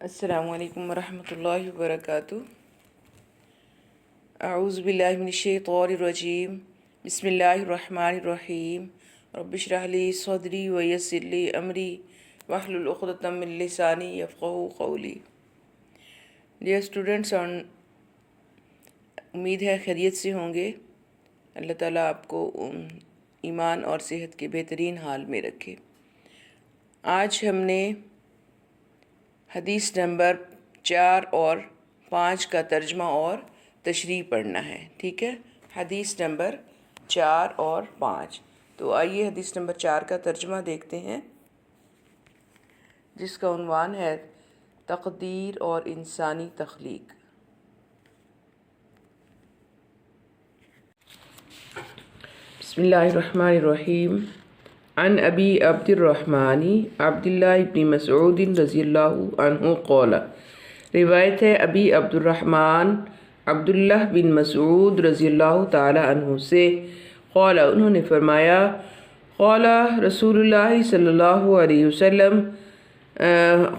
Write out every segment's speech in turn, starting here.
السلام علیکم ورحمۃ اللہ وبرکاتہ۔ اعوذ باللہ من الشیطان الرجیم، بسم اللہ الرحمن الرحیم۔ رب اشرح لی صدری ویسر لی امری واحلل عقدۃ من لسانی یفقہوا قولی۔ ڈیئر اسٹوڈنٹس، امید ہے خیریت سے ہوں گے۔ اللہ تعالیٰ آپ کو ایمان اور صحت کے بہترین حال میں رکھے۔ آج ہم نے حدیث نمبر 4 اور 5 کا ترجمہ اور تشریح پڑھنا ہے، ٹھیک ہے؟ حدیث نمبر 4 اور 5۔ تو آئیے حدیث نمبر 4 کا ترجمہ دیکھتے ہیں، جس کا عنوان ہے تقدیر اور انسانی تخلیق۔ بسم اللہ الرحمن الرحیم۔ عن ابی عبد الرحمن عبداللہ بن مسعود رضی اللہ عنہ قال، روایت ہے ابی عبد الرحمن عبداللہ بن مسعود رضی اللہ تعالی عنہ سے، قال انہوں نے فرمایا، قال رسول اللہ صلی اللہ علیہ وسلم،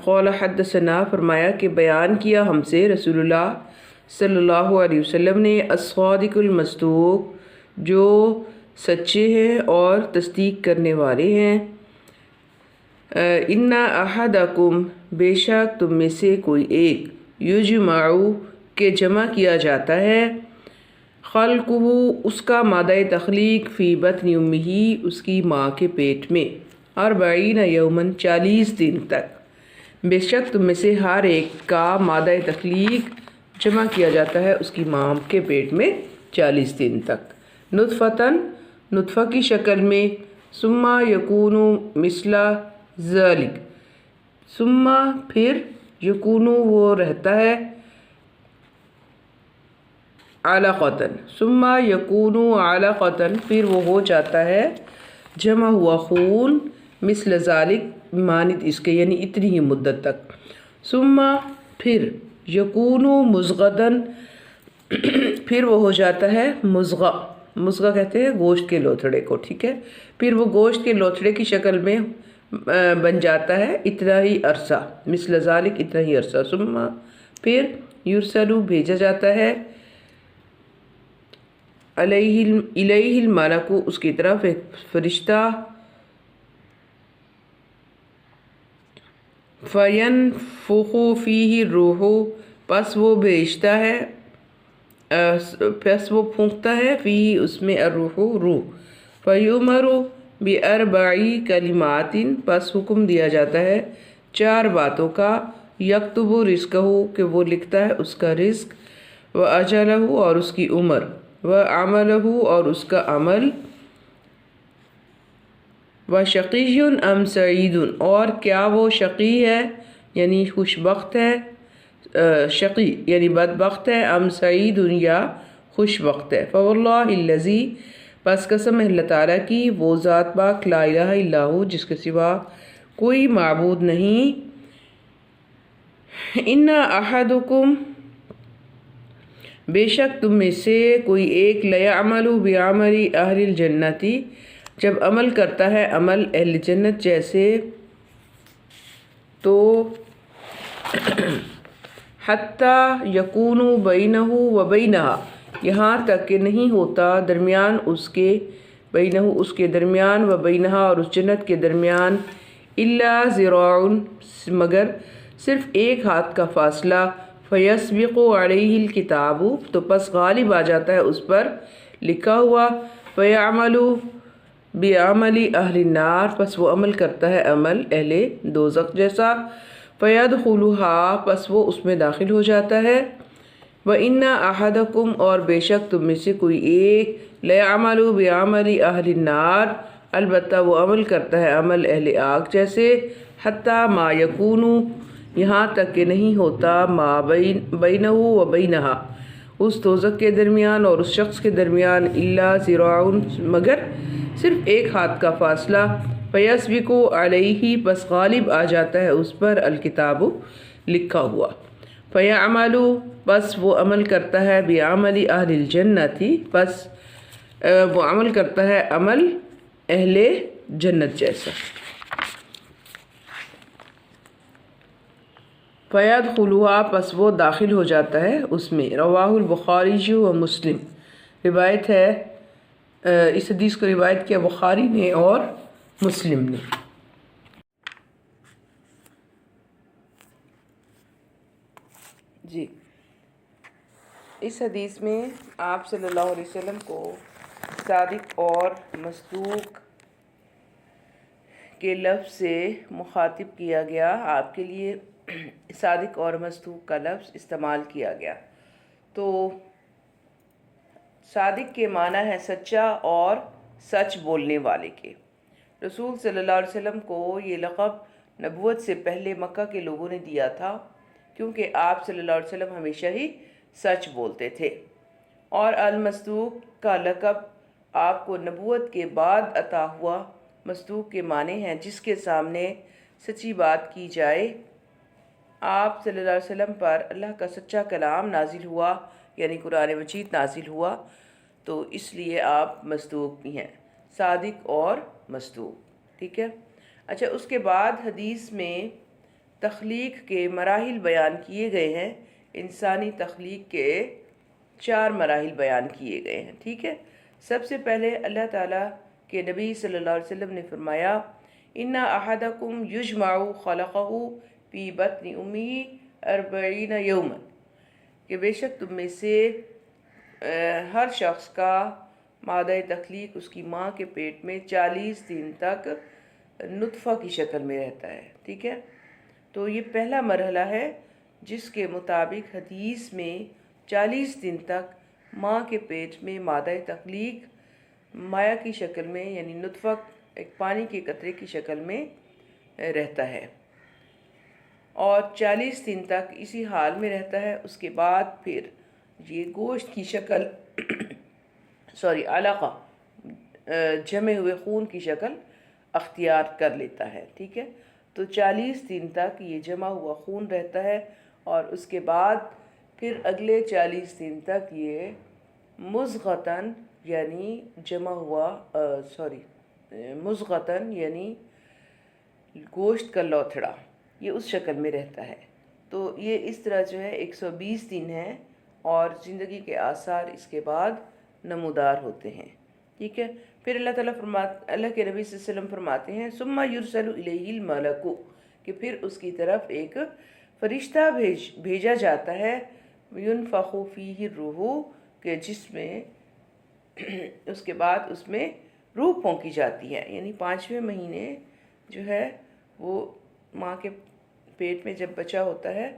قال حدثنا فرمایا کہ بیان کیا ہم سے رسول اللہ صلی اللہ علیہ وسلم نے، الصادق المصدوق، جو سچے ہیں اور تصدیق کرنے والے ہیں، ان احدکم، بے شک تم میں سے کوئی ایک، یجمع، کہ جمع کیا جاتا ہے، خلقہ، اس کا مادہ تخلیق، فی بطن امہ، اس کی ماں کے پیٹ میں، 40 یوماً، 40 دن تک، بے شک تم میں سے ہر ایک کا مادہ تخلیق جمع کیا جاتا ہے اس کی ماں کے پیٹ میں 40 دن تک، نطفتاً، نطفہ کی شکل میں، ثم یکون مثل ذلک، ثم پھر، یکون وہ رہتا ہے، علقۃً، ثم یکون علقۃً، پھر وہ ہو جاتا ہے جمع ہوا خون، مثل ذلک، مانند اس کے، یعنی اتنی ہی مدت تک، ثم پھر، یکون مضغۃً، پھر وہ ہو جاتا ہے مضغہ، مضغہ کہتے ہیں گوشت کے لوتھڑے کو، ٹھیک ہے؟ پھر وہ گوشت کے لوتھڑے کی شکل میں بن جاتا ہے اتنا ہی عرصہ، مثل ذالک، اتنا ہی عرصہ، ثم پھر، یرسل، بھیجا جاتا ہے، الیہ الملک، اس کی طرف ایک فرشتہ، فینفخ فیہ الروح، پس وہ بھیجتا ہے، پس وہ پھونکتا ہے، فیہ، اس میں، الروح، روح، فیؤمر باربع کلمات، پس حکم دیا جاتا ہے 4 باتوں کا، یکتب رزقہ، کہ وہ لکھتا ہے اس کا رزق، واجلہ، اور اس کی عمر، وعملہ، اور اس کا عمل، وشقی ام سعید، اور کیا وہ شقی ہے یعنی خوش بخت ہے، شقی یعنی بدبخت ہے، ام سعید، یا خوش بخت ہے، فواللہ الذی، پس قسم ہے اللہ تعالیٰ کی، وہ ذات پاک، لا الہ الا ہو، جس کے سوا کوئی معبود نہیں، ان احدکم، بے شک تم میں سے کوئی ایک، لیعمل بعمل اہل الجنت، جب عمل کرتا ہے عمل اہل جنت جیسے، تو حتی یکون بینہ و بینہا، یہاں تک کہ نہیں ہوتا درمیان اس کے، بینہ، اس کے درمیان، و بینہا، اور اس جنت کے درمیان، الا ذراع، مگر صرف 1 ہاتھ کا فاصلہ، فیسبق علیہ الکتاب، تو پس غالب آ جاتا ہے اس پر لکھا ہوا، فیعمل بعمل اہل النار، پس وہ عمل کرتا ہے عمل اہل دوزخ جیسا، فیدخلھا، پس وہ اس میں داخل ہو جاتا ہے، وَإِنَّ أَحَدَكُمْ، اور بے شک تم میں سے کوئی ایک، لیعمل بعمل اہل النار، البتہ وہ عمل کرتا ہے عمل اہل آگ جیسے، حتی ما یکون، یہاں تک کہ نہیں ہوتا، ما بینہ و بینہا، اس دوزخ کے درمیان اور اس شخص کے درمیان، الا ذراع، مگر صرف 1 ہاتھ کا فاصلہ، فیسبق علیہ، بس غالب آ جاتا ہے اس پر، الکتاب، لکھا ہوا، فیعمل، بس وہ عمل کرتا ہے، بعمل اہل الجنت، بس وہ عمل کرتا ہے عمل اہل جنت جیسا۔ فیدخلها پس وہ داخل ہو جاتا ہے اس میں۔ رواہ البخاری و مسلم، روایت ہے اس حدیث کو روایت کیا بخاری نے اور مسلم نے۔ جی، اس حدیث میں آپ صلی اللہ علیہ وسلم کو صادق اور مصدوق کے لفظ سے مخاطب کیا گیا، آپ کے لیے صادق اور مصدوق کا لفظ استعمال کیا گیا۔ تو صادق کے معنی ہے سچا اور سچ بولنے والے کے۔ رسول صلی اللہ علیہ وسلم کو یہ لقب نبوت سے پہلے مکہ کے لوگوں نے دیا تھا، کیونکہ آپ صلی اللہ علیہ وسلم ہمیشہ ہی سچ بولتے تھے۔ اور المصدوق کا لقب آپ کو نبوت کے بعد عطا ہوا۔ مصدوق کے معنی ہیں جس کے سامنے سچی بات کی جائے۔ آپ صلی اللہ علیہ وسلم پر اللہ کا سچا کلام نازل ہوا، یعنی قرآن مجید نازل ہوا، تو اس لیے آپ مصدوق بھی ہیں، صادق اور مصدوق، ٹھیک ہے۔ اچھا، اس کے بعد حدیث میں تخلیق کے مراحل بیان کیے گئے ہیں۔ انسانی تخلیق کے 4 مراحل بیان کیے گئے ہیں، ٹھیک ہے۔ سب سے پہلے اللہ تعالیٰ کے نبی صلی اللہ علیہ وسلم نے فرمایا ان احدکم یجمع خلقہ فی بطن امہ 40 یوما، کہ بے شک تم میں سے ہر شخص کا مادہ تخلیق اس کی ماں کے پیٹ میں 40 دن تک نطفہ کی شکل میں رہتا ہے، ٹھیک ہے۔ تو یہ پہلا مرحلہ ہے جس کے مطابق حدیث میں 40 دن تک ماں کے پیٹ میں مادہ تخلیق مایا کی شکل میں، یعنی نطفہ ایک پانی کے قطرے کی شکل میں رہتا ہے، اور 40 دن تک اسی حال میں رہتا ہے۔ اس کے بعد پھر یہ گوشت کی شکل علقہ جمے ہوئے خون کی شکل اختیار کر لیتا ہے، ٹھیک ہے۔ تو 40 دن تک یہ جمع ہوا خون رہتا ہے، اور اس کے بعد پھر اگلے 40 دن تک یہ مضغتاً یعنی جمع ہوا مضغتاً یعنی گوشت کا لوتھڑا، یہ اس شکل میں رہتا ہے۔ تو یہ اس طرح جو ہے 120 دن ہے، اور زندگی کے آثار اس کے بعد نمودار ہوتے ہیں، ٹھیک ہے۔ پھر اللہ تعالیٰ اللہ کے نبی صلی اللہ علیہ وسلم فرماتے ہیں ثم یرسل الیہ الملک، کہ پھر اس کی طرف ایک فرشتہ بھیجا جاتا ہے، ینفخ فیہ الروح، کہ جس میں اس کے بعد اس میں روح پھونکی جاتی ہے، یعنی 5ویں مہینے جو ہے وہ ماں کے پیٹ میں جب بچہ ہوتا ہے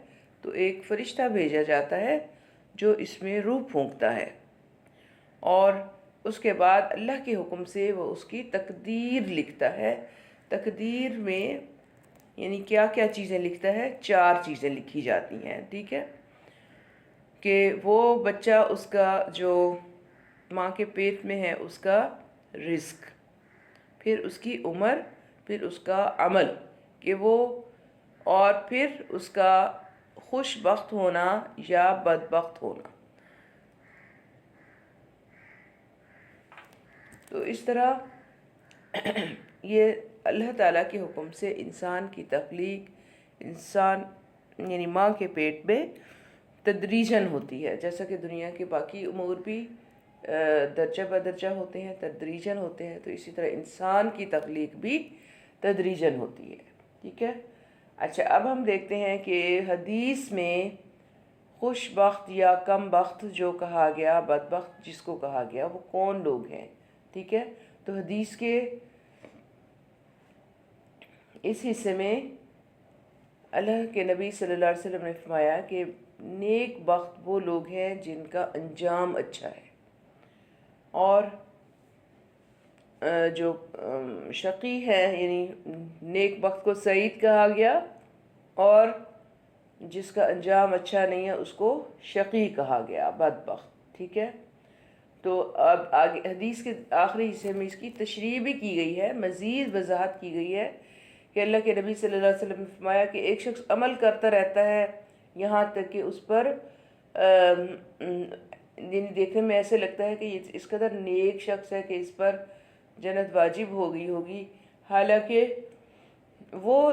تو ایک فرشتہ بھیجا جاتا ہے جو اس میں روح پھونکتا ہے، اور اس کے بعد اللہ کے حکم سے وہ اس کی تقدیر لکھتا ہے۔ تقدیر میں یعنی کیا کیا چیزیں لکھتا ہے؟ 4 چیزیں لکھی جاتی ہیں، ٹھیک ہے، کہ وہ بچہ اس کا جو ماں کے پیٹ میں ہے اس کا رزق، پھر اس کی عمر، پھر اس کا عمل کہ وہ، اور پھر اس کا خوش بخت ہونا یا بدبخت ہونا۔ تو اس طرح یہ اللہ تعالیٰ کے حکم سے انسان کی تخلیق انسان یعنی ماں کے پیٹ میں تدریجاً ہوتی ہے، جیسا کہ دنیا کے باقی امور بھی درجہ بدرجہ ہوتے ہیں، تدریجاً ہوتے ہیں، تو اسی طرح انسان کی تخلیق بھی تدریجاً ہوتی ہے، ٹھیک ہے۔ اچھا، اب ہم دیکھتے ہیں کہ حدیث میں خوش بخت یا کم بخت جو کہا گیا، بدبخت جس کو کہا گیا، وہ کون لوگ ہیں، ٹھیک ہے۔ تو حدیث کے اس حصے میں اللہ کے نبی صلی اللہ علیہ وسلم نے فرمایا کہ نیک بخت وہ لوگ ہیں جن کا انجام اچھا ہے، اور جو شقی ہے یعنی نیک بخت کو سعید کہا گیا، اور جس کا انجام اچھا نہیں ہے اس کو شقی کہا گیا، بدبخت، ٹھیک ہے۔ تو اب آگے حدیث کے آخری حصے میں اس کی تشریح بھی کی گئی ہے، مزید وضاحت کی گئی ہے کہ اللہ کے نبی صلی اللہ علیہ وسلم نے فرمایا کہ ایک شخص عمل کرتا رہتا ہے یہاں تک کہ اس پر دیکھنے میں ایسے لگتا ہے کہ یہ اس قدر نیک شخص ہے کہ اس پر جنت واجب ہو گئی ہوگی، حالانکہ وہ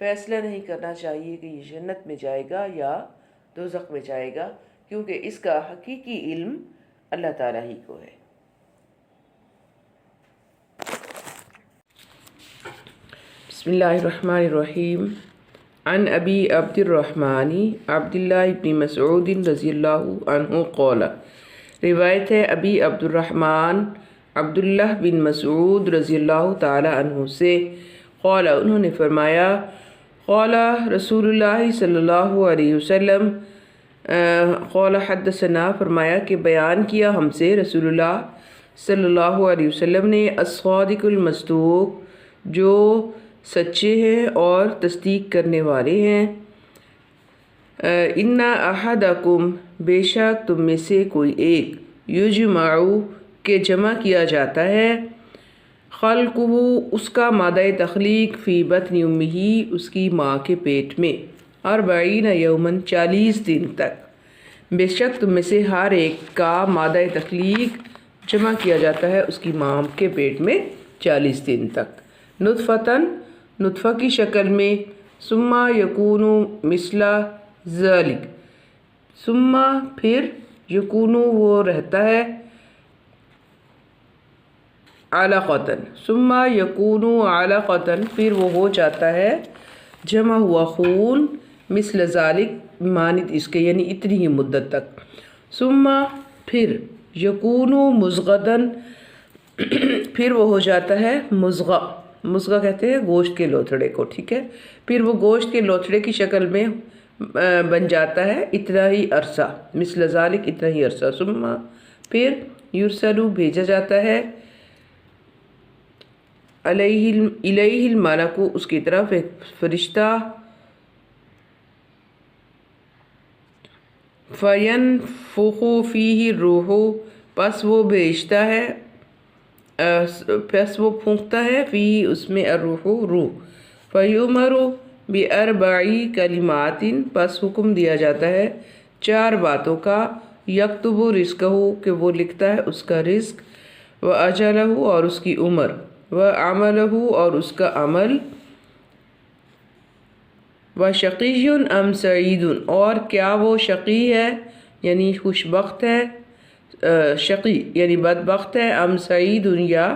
فیصلہ نہیں کرنا چاہیے کہ یہ جنت میں جائے گا یا دوزخ میں جائے گا، کیونکہ اس کا حقیقی علم اللہ تعالیٰ ہی کو ہے۔ بسم اللہ الرحمن الرحیم۔ عن ابی عبد الرحمن عبداللہ بن مسعود رضی اللہ عنہ قال، روایت ہے ابی عبد الرحمن عبداللہ بن مسعود رضی اللہ تعالی عنہ سے، قال انہوں نے فرمایا، قال رسول اللہ صلی اللہ علیہ وسلم، قال حدثنا فرمایا کہ بیان کیا ہم سے رسول اللہ صلی اللہ علیہ وسلم نے، الصادق المصدوق، جو سچے ہیں اور تصدیق کرنے والے ہیں، ان احدکم، بے شک تم میں سے کوئی ایک، یجمعو، کہ جمع کیا جاتا ہے، خلقہ، اس کا مادہ تخلیق، فی بطن امہ، اس کی ماں کے پیٹ میں، 40 یوماً، 40 دن تک، بے شک تم میں سے ہر ایک کا مادہ تخلیق جمع کیا جاتا ہے اس کی ماں کے پیٹ میں 40 دن تک، نطفتاً، نطفہ کی شکل میں، ثم یکون مثل ذلک، ثم پھر، یکون وہ رہتا ہے، علقتاً، ثم یکون علقتاً، پھر وہ ہو جاتا ہے جمع ہوا خون، مثل ذالک، مانند اس کے، یعنی اتنی ہی مدت تک، ثم پھر، یکون مضغتاً، پھر وہ ہو جاتا ہے مضغہ، مضغہ کہتے ہیں گوشت کے لوتھڑے کو، ٹھیک ہے، پھر وہ گوشت کے لوتھڑے کی شکل میں بن جاتا ہے اتنا ہی عرصہ، مثل ذالک، اتنا ہی عرصہ، ثم پھر، یرسلو، بھیجا جاتا ہے، الیہ الملک، اس کی طرف ایک فرشتہ، فینفخ فیہ الروح، پس وہ بھیجتا ہے، پس وہ پھونکتا ہے، فیہ، اس میں، الروح، روح، فیؤمر باربع کلمات، پس حکم دیا جاتا ہے 4 باتوں کا، یکتب رزقہ، کہ وہ لکھتا ہے اس کا رزق، واجلہ، اور اس کی عمر، وعملہ، اور اس کا عمل، وشقی ام سعید، اور کیا وہ شقی ہے یعنی خوش بخت ہے، شقی یعنی بدبخت ہے، ام سعید، یا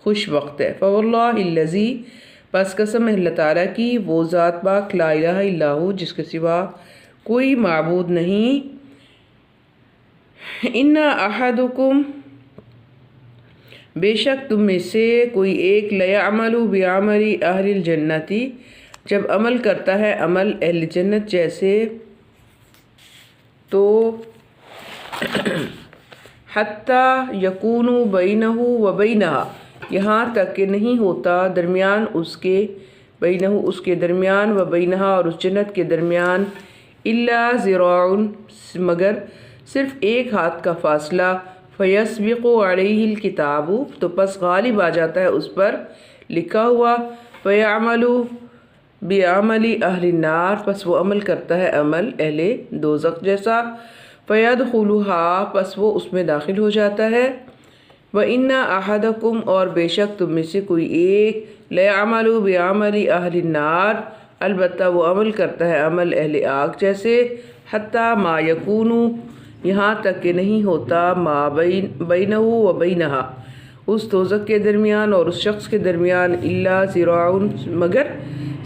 خوش بخت ہے، فواللہ الذی، پس قسم ہے اللہ تعالیٰ کی، وہ ذات پاک، لا الہ الا ہو، جس کے سوا کوئی معبود نہیں، ان احدکم، بے شک تم میں سے کوئی ایک، لیعمل بعمل اہل الجنت، جب عمل کرتا ہے عمل اہل جنت جیسے، تو حتی یکون بینہ و بینہا، یہاں تک کہ نہیں ہوتا درمیان اس کے، بینہ، اس کے درمیان، و بینہا، اور اس جنت کے درمیان، الا ذراع، مگر صرف 1 ہاتھ کا فاصلہ، فیسبق علیہ الکتاب، تو پس غالب آ جاتا ہے اس پر لکھا ہوا، فیعمل بعمل اہل النار، پس وہ عمل کرتا ہے عمل اہل دوزخ جیسا، فیدخلھا، پس وہ اس میں داخل ہو جاتا ہے، وَإِنَّ أَحَدَكُمْ، اور بے شک تم میں سے کوئی ایک، لَيَعْمَلُ بِعَمَلِ أَهْلِ النَّارِ، البتہ وہ عمل کرتا ہے عمل اہل آگ جیسے، حتیٰ ما یکون، یہاں تک کہ نہیں ہوتا، ما بینہ و بینہا، اس دوزخ کے درمیان اور اس شخص کے درمیان، الا ذراع، مگر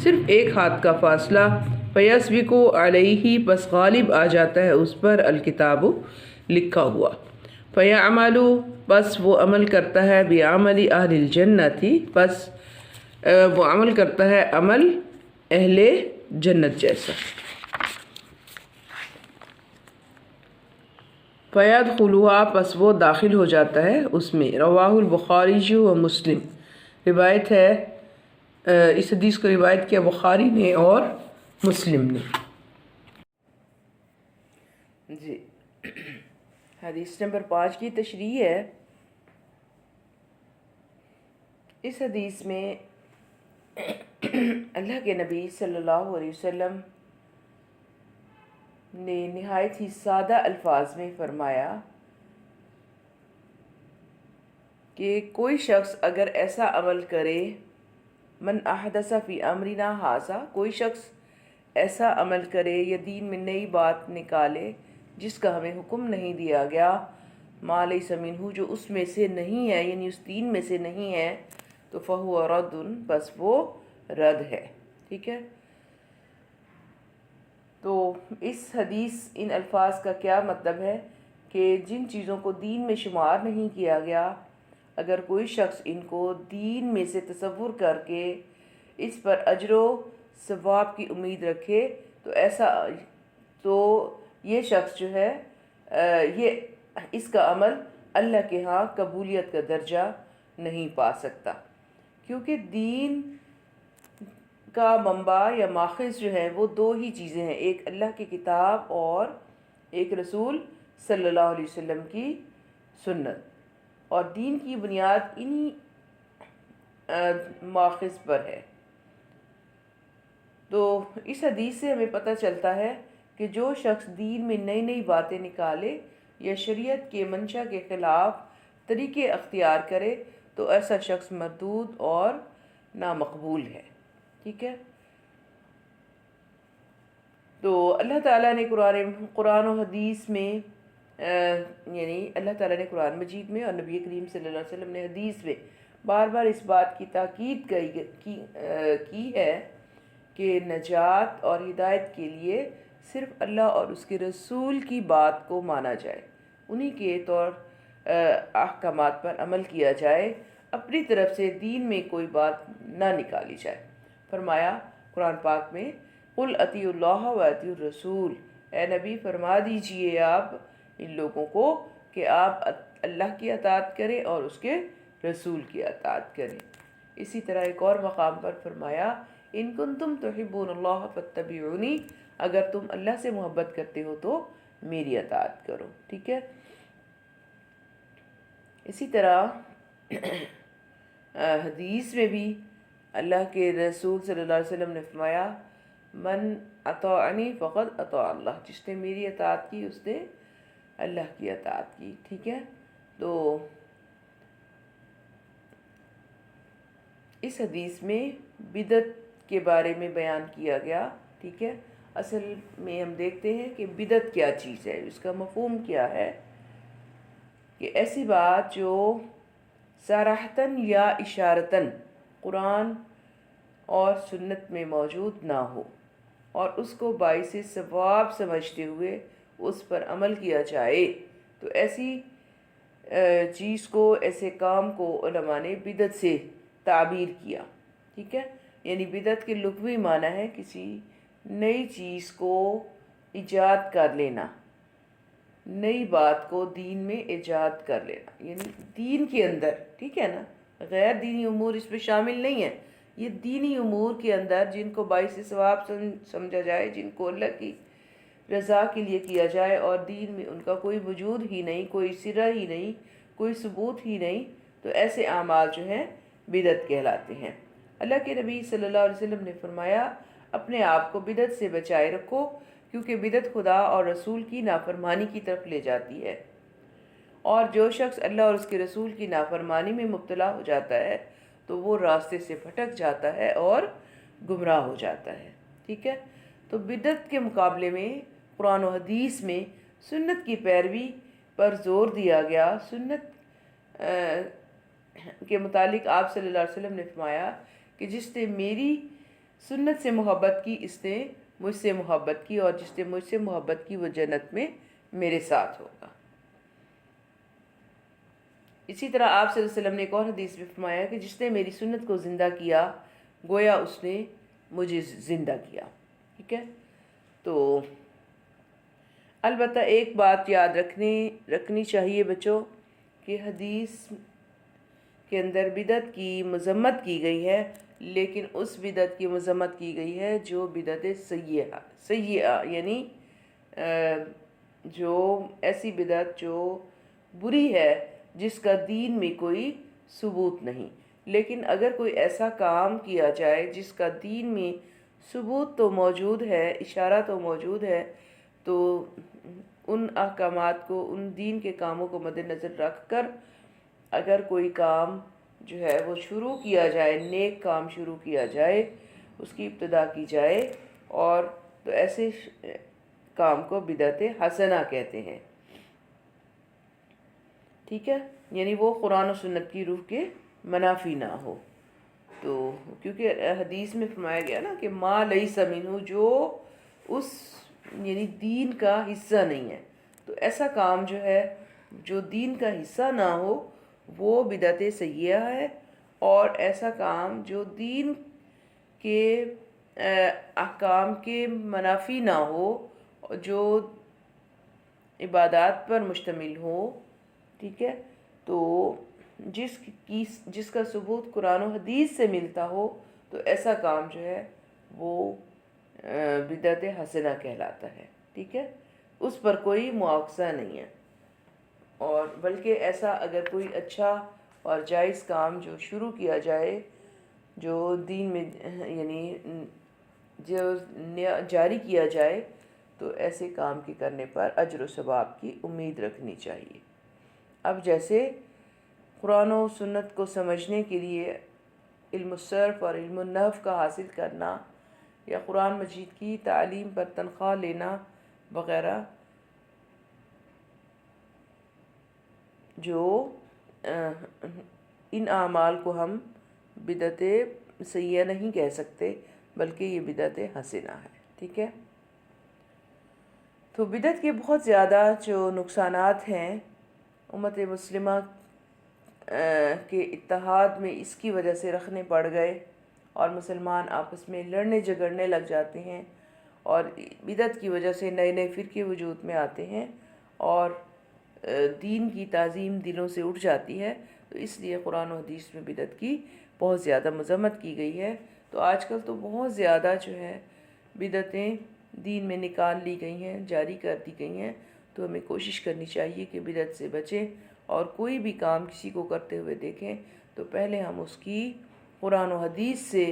صرف 1 ہاتھ کا فاصلہ، فیسبق علیہ، پس غالب آ جاتا ہے اس پر، الکتاب، لکھا ہوا، فیعمل، پس وہ عمل کرتا ہے، بعمل اہل الجنت، پس وہ عمل کرتا ہے عمل اہل جنت جیسا، فیدخلھا، پس وہ داخل ہو جاتا ہے اس میں، رواہ البخاری و مسلم، روایت ہے، اس حدیث کو روایت کیا بخاری نے اور مسلم نے۔ جی، حدیث نمبر 5 کی تشریح ہے۔ اس حدیث میں اللہ کے نبی صلی اللہ علیہ وسلم نے نہایت ہی سادہ الفاظ میں فرمایا کہ کوئی شخص اگر ایسا عمل کرے من احدث فی امرنا ھذا، کوئی شخص ایسا عمل کرے یا دین میں نئی بات نکالے جس کا ہمیں حکم نہیں دیا گیا، ما لیس منہ، جو اس میں سے نہیں ہے، یعنی اس دین میں سے نہیں ہے، تو فہو رد، بس وہ رد ہے. ٹھیک ہے. تو اس حدیث ان الفاظ کا کیا مطلب ہے کہ جن چیزوں کو دین میں شمار نہیں کیا گیا، اگر کوئی شخص ان کو دین میں سے تصور کر کے اس پر اجر و ثواب کی امید رکھے تو یہ شخص جو ہے یہ اس کا عمل اللہ کے ہاں قبولیت کا درجہ نہیں پا سکتا، کیونکہ دین کا منبع یا ماخذ جو ہے وہ دو ہی چیزیں ہیں، ایک اللہ کی کتاب اور ایک رسول صلی اللہ علیہ وسلم کی سنت، اور دین کی بنیاد انہی ماخذ پر ہے. تو اس حدیث سے ہمیں پتہ چلتا ہے کہ جو شخص دین میں نئی نئی باتیں نکالے یا شریعت کے منشا کے خلاف طریقے اختیار کرے تو ایسا شخص مردود اور نامقبول ہے. ٹھیک ہے. تو اللہ تعالیٰ نے قرآن و حدیث میں یعنی اللہ تعالیٰ نے قرآن مجید میں اور نبی کریم صلی اللہ علیہ وسلم نے حدیث میں بار بار اس بات کی تاکید کی ہے کہ نجات اور ہدایت کے لیے صرف اللہ اور اس کے رسول کی بات کو مانا جائے، انہی کے طور احکامات پر عمل کیا جائے، اپنی طرف سے دین میں کوئی بات نہ نکالی جائے. فرمایا قرآن پاک میں، قل اطیعوا اللہ و اطیعوا الرسول، اے نبی فرما دیجئے آپ ان لوگوں کو کہ آپ اللہ کی اطاعت کریں اور اس کے رسول کی اطاعت کریں. اسی طرح ایک اور مقام پر فرمایا، ان کنتم تحبون اللہ فاتبعونی، اگر تم اللہ سے محبت کرتے ہو تو میری اطاعت کرو. ٹھیک ہے. اسی طرح حدیث میں بھی اللہ کے رسول صلی اللہ علیہ وسلم نے فرمایا، من اطاعنی فقد اطاع اللہ، جس نے میری اطاعت کی اس نے اللہ کی اطاعت کی. ٹھیک ہے. تو اس حدیث میں بدعت کے بارے میں بیان کیا گیا. ٹھیک ہے. اصل میں ہم دیکھتے ہیں کہ بدعت کیا چیز ہے، اس کا مفہوم کیا ہے، کہ ایسی بات جو صراحتاً یا اشارتاً قرآن اور سنت میں موجود نہ ہو اور اس کو باعث ثواب سمجھتے ہوئے اس پر عمل کیا جائے، تو ایسی چیز کو، ایسے کام کو علماء نے بدعت سے تعبیر کیا. ٹھیک ہے. یعنی بدعت کے لغوی معنی ہے کسی نئی چیز کو ایجاد کر لینا، نئی بات کو دین میں ایجاد کر لینا، یعنی دین کے اندر. ٹھیک ہے نا. غیر دینی امور اس میں شامل نہیں ہیں، یہ دینی امور کے اندر جن کو باعث ثواب سمجھا جائے، جن کو اللہ کی رضا کے لیے کیا جائے اور دین میں ان کا کوئی وجود ہی نہیں، کوئی سرہ ہی نہیں، کوئی ثبوت ہی نہیں، تو ایسے اعمال جو ہیں بدعت کہلاتے ہیں. اللہ کے نبی صلی اللہ علیہ وسلم نے فرمایا، اپنے آپ کو بدعت سے بچائے رکھو، کیونکہ بدعت خدا اور رسول کی نافرمانی کی طرف لے جاتی ہے، اور جو شخص اللہ اور اس کے رسول کی نافرمانی میں مبتلا ہو جاتا ہے تو وہ راستے سے بھٹک جاتا ہے اور گمراہ ہو جاتا ہے. ٹھیک ہے. تو بدعت کے مقابلے میں قرآن و حدیث میں سنت کی پیروی پر زور دیا گیا. سنت کے متعلق آپ صلی اللہ علیہ وسلم نے فرمایا کہ جس نے میری سنت سے محبت کی اس نے مجھ سے محبت کی، اور جس نے مجھ سے محبت کی وہ جنت میں میرے ساتھ ہوگا. اسی طرح آپ صلی اللہ علیہ وسلم نے ایک اور حدیث میں فرمایا کہ جس نے میری سنت کو زندہ کیا گویا اس نے مجھے زندہ کیا. ٹھیک ہے. تو البتہ ایک بات یاد رکھنی چاہیے بچوں کہ حدیث کے اندر بدعت کی مذمت کی گئی ہے، لیکن اس بدعت کی مذمت کی گئی ہے جو بدعت سیئہ، یعنی جو ایسی بدعت جو بری ہے جس کا دین میں کوئی ثبوت نہیں. لیکن اگر کوئی ایسا کام کیا جائے جس کا دین میں ثبوت تو موجود ہے، اشارہ تو موجود ہے، تو ان احکامات کو، ان دین کے کاموں کو مد نظر رکھ کر اگر کوئی کام جو ہے وہ شروع کیا جائے، نیک کام شروع کیا جائے، اس کی ابتدا کی جائے، اور تو ایسے کام کو بدعت حسنہ کہتے ہیں، ٹھیک ہے، یعنی وہ قرآن و سنت کی روح کے منافی نہ ہو۔ تو کیونکہ حدیث میں فرمایا گیا نا کہ ما لیس منہ، جو اس یعنی دین کا حصہ نہیں ہے، تو ایسا کام جو ہے جو دین کا حصہ نہ ہو وہ بدعت سیئہ ہے، اور ایسا کام جو دین کے احکام کے منافی نہ ہو، جو عبادات پر مشتمل ہو، ٹھیک ہے، تو جس کا ثبوت قرآن و حدیث سے ملتا ہو، تو ایسا کام جو ہے وہ بدعت حسنہ کہلاتا ہے، ٹھیک ہے، اس پر کوئی مواخذہ نہیں ہے، اور بلکہ ایسا اگر کوئی اچھا اور جائز کام جو شروع کیا جائے، جو دین میں یعنی جو جاری کیا جائے، تو ایسے کام کے کرنے پر اجر و ثواب کی امید رکھنی چاہیے۔ اب جیسے قرآن و سنت کو سمجھنے کے لیے علم الصرف اور علم النحو کا حاصل کرنا، یا قرآن مجید کی تعلیم پر تنخواہ لینا وغیرہ، جو ان اعمال کو ہم بدعت سیئہ نہیں کہہ سکتے، بلکہ یہ بدعت حسنہ ہے، ٹھیک ہے۔ تو بدعت کے بہت زیادہ جو نقصانات ہیں، امت مسلمہ کے اتحاد میں اس کی وجہ سے رکھنے پڑ گئے، اور مسلمان آپس میں لڑنے جھگڑنے لگ جاتے ہیں، اور بدعت کی وجہ سے نئے نئے فرقے وجود میں آتے ہیں، اور دین کی تعظیم دلوں سے اٹھ جاتی ہے۔ تو اس لیے قرآن و حدیث میں بدعت کی بہت زیادہ مذمت کی گئی ہے۔ تو آج کل تو بہت زیادہ جو ہے بدعتیں دین میں نکال لی گئی ہیں، جاری کر دی گئی ہیں، تو ہمیں کوشش کرنی چاہیے کہ بدعت سے بچیں، اور کوئی بھی کام کسی کو کرتے ہوئے دیکھیں تو پہلے ہم اس کی قرآن و حدیث سے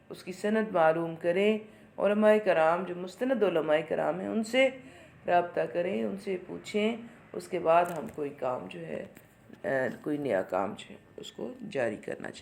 اس کی سند معلوم کریں، علماء کرام جو مستند علماء کرام ہیں ان سے رابطہ کریں، ان سے پوچھیں، اس کے بعد ہم کوئی کام جو ہے کوئی نیا کام جو ہے اس کو جاری کرنا چاہیے۔